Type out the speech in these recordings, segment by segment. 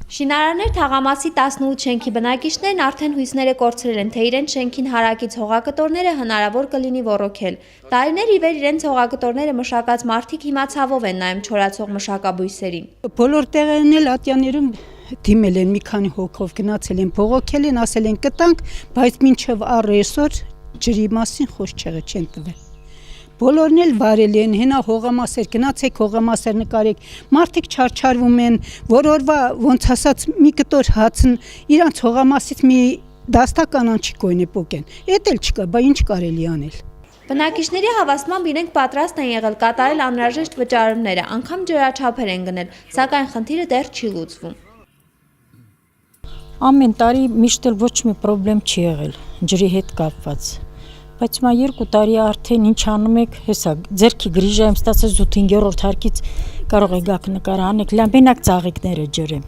Շինարաններ թաղամասի 18 շենքի բնակիչներն արդեն հույսները կորցրել են, թե իրենց շենքին հարակից հողակտորները հնարավոր կլինի ոռոգել։ Տարիներ ի վեր իրենց հողակտորները մշակած մարդիկ հիմա ցավով են նայում չորացող մշակաբույսերին։ Բոլոր տեղերն էլ ատյաներում դիմել են, մի քանի հոգով գնացել են, բողոքել են, ասել են կտանք, բայց մինչև առեսօր ջրի մասին խոսք չեն տվել։ Բոլորն էլ վարելի են, հենա հողամասեր, գնացեք հողամասեր նկարեք, մարդիկ չարչարվում են, որ օրվա ոնց ասած մի կտոր հացն իրանց հողամասից մի դաստական անչի կոյն է պոկեն, էդ էլ չկա, բա ինչ կարելի անել։ Բնակիչների հավաստմամբ իրենք պատրաստ են եղել կատարել անհրաժեշտ վճարումները, անգամ ջրաչափեր են գնել, սակայն խնդիրը դեռ չի լուծվում։ Ամեն տարի միշտ ոչ մի խնդրեմ չի եղել ջրի հետ կապված։ Բայց մա 2 տարի արդեն ինչ անում եք, հեսա ձերքի գրիժա եմ ստացել 5-րդ հարկից կարող եք գաք նկար անեք, լամբենակ ծաղիկները ջրեմ։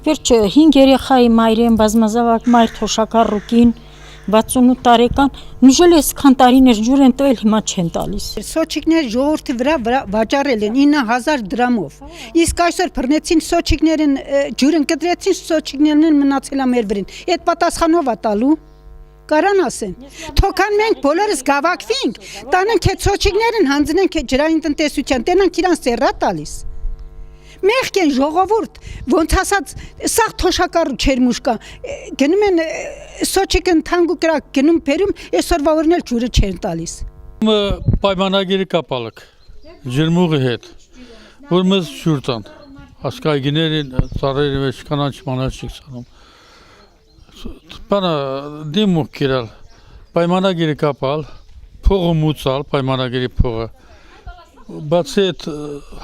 Վերջը 5 երեխայի մայր եմ, բազմազավակ մայր թոշակառ ռուկին, 68 տարեկան, նուժել է այսքան տարիներ ջուր են տվել, հիմա չեն տալիս։ Սոչիկներ ժողովրդի վրա վաճառել են 9000 դրամով։ Իսկ այսօր բռնեցին սոչիկներին, ջուրն կտրեցին, սոչիկներն մնացել է մեր վրին։ Այդ պատասխանով է տալու։ Կարան ասեն, թոքան մենք բոլորս գավակվինք, տանենք այդ սոչիկներն հանձնենք ջրային տնտեսության, տենանք իրան սերրա տալիս։ Մեղք են ժողովուրդ, ոնց ասած, սաղ թոշակառու չերմուշկա, գնում են սոչիկն թանգու կրակ գնում բերում, այսօրվա օրն էլ ջուրը չեն տալիս։ Պայմանագիրը կապալք, ջրմուղի հետ, որ մեզ ջուր տան, ասկայգիներին, ծառերի մեջ կանանչ մանաչիկ սանում։ Բանը դիմուկ կիրալ, պայմանագիրը կապալ, փողը մուծալ, պայմանագիրի փողը, բացի այդ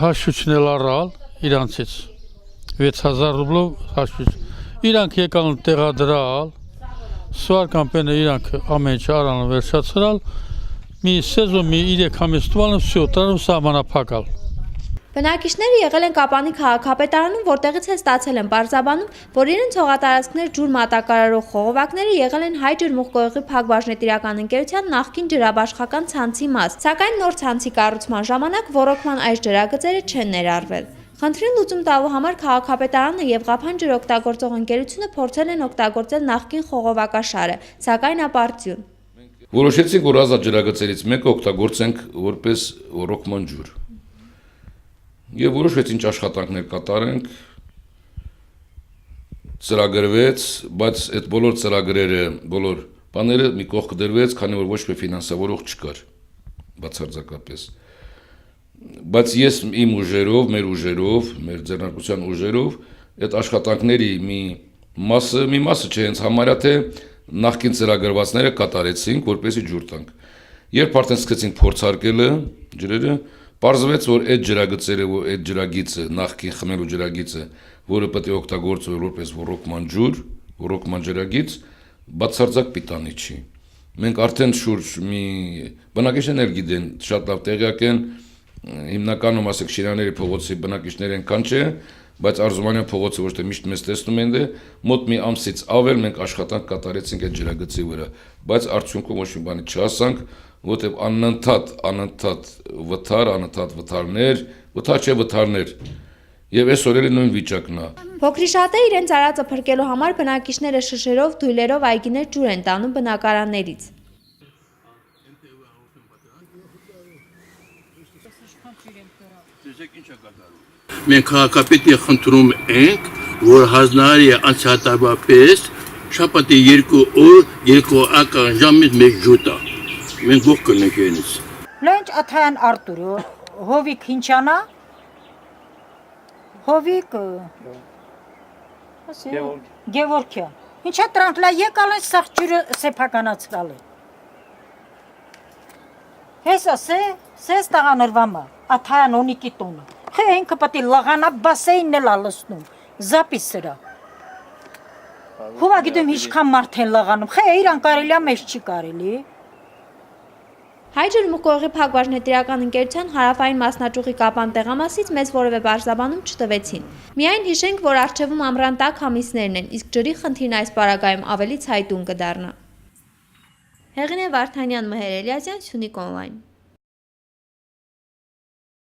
հաշվիչնել առալ իրանցից, 6000 ռուբլով հաշվիչ, իրանք եկան տեղադրալ, սվարկան պենը իրանք ամեն ինչ առան վերջացրալ, մի սեզոն մի 3 ամիս տուալն վсё, տրանում սահմանափակալ։ Բնակիչները եղել են Կապանի քաղաքապետարանում, որտեղից է ստացել են պարզաբանում, որ իրենց հողատարածքներ ջուր մատակարարող խողովակները եղել են Հայ ջրմուղկօղի Փակbaşնետիրական ընկերության նախկին ջրաբաշխական ցանցի մաս, սակայն նոր ցանցի կառուցման ժամանակ ոռոգման այս ջրագծերը չեն ներառվել։ Խնդրին լուծում տալու համար քաղաքապետարանը եւ Ղափան ջրօգտագործող ընկերությունը փորձել են օգտագործել նախկին խողովակաշարը, սակայն ապարդյուն։ Որոշեցինք, որ ազատ ջրագծերից մեկը օգտագործենք որպես ոռոգման ջուր։ Եվ որոշվեց ինչ աշխատանքներ կատարենք, ծրագրվեց, բայց այդ բոլոր ծրագրերը, բոլոր բաները մի կողք դրվեց, քանի որ ոչ մի ֆինանսավորող չկար, բացարձակապես։ Բայց ես իմ ուժերով, մեր ուժերով, մեր ձեռնարկության ուժերով, այդ աշխատանքների մի մասը չէ, հենց համարյա թե նախկին ծրագրվածները կատարեցինք, որպեսզի ջուր տանք։ Երբ արդեն սկսեցինք փորձարկելը, ջրերը, պարզվեց, որ այդ ջրագծերը, այդ ջրագիծը, նախկին խմելու ջրագիծը, որը պետք է օգտագործվի որպես ոռոգման ջուր, ոռոգման ջրագիծ, բացարձակ պիտանի չի։ Մենք արդեն շուրջ մի բնակիչներն էլ գիտեն, շատ լավ տեղյակ են, հիմնականում ասեք Շինարների փողոցի բնակիչներ ենքան չէ, բայց Արզումանյան փողոցը ոչ թե միշտ մեզ տեսնում են դե, մոտ մի ամսից ավել մենք աշխատանք կատարեցինք այդ ջրագծի վրա, բայց արդյունքում ոչ մի բանի չհասանք, որտեղ անընդհատ վթարներ, վթարներ, եւ այսօր էլ նույն վիճակն է։ Փոքրիշատը իրենց արածը փրկելու համար բնակիչները շշերով, դույլերով այգիներ ջուր են տանում բնակարաններից։ Մենք քաղաքապետի խնդրում ենք, որ հանձնարարի անցյալապես շաբաթի 2 օր 2 ական ժամից մեկ ջուտա։ Մենք ողջ կնենք այնից։ Լենչ Աթայան Արտուրը, Հովիկ Հինչանա, Հովիկ Գևորգյան։ Ինչա տրանք լա եկալ են սաղ ջուրը սեփականացրալ է։ Հեսա սես տաղաներվամա, Աթայան Օնիկի տոնը։ Խե ինքը պետք է լաղանա բասեինն էլ ալսնում, զապիս սրա։ Հովա գիտեմ ինչքան մարդ են լաղանում, խե իրան կարելի է մեզ չի կարելի։ Հայ ջրմուղկօղի Փակbaşնետիրական ընկերության հարավային մասնաճյուղի Կապան տեղամասից մեզ որևէ բարձրաբանում չտվեցին։ Միայն հիշենք, որ առջևում ամռան տաք ամիսներն են, իսկ ջրի խնդիրն այս պարագայում ավելի ցայտուն կդառնա։ Հեղինե Վարդանյան, Մհեր Էլիազյան, Սյունիք Օնլայն։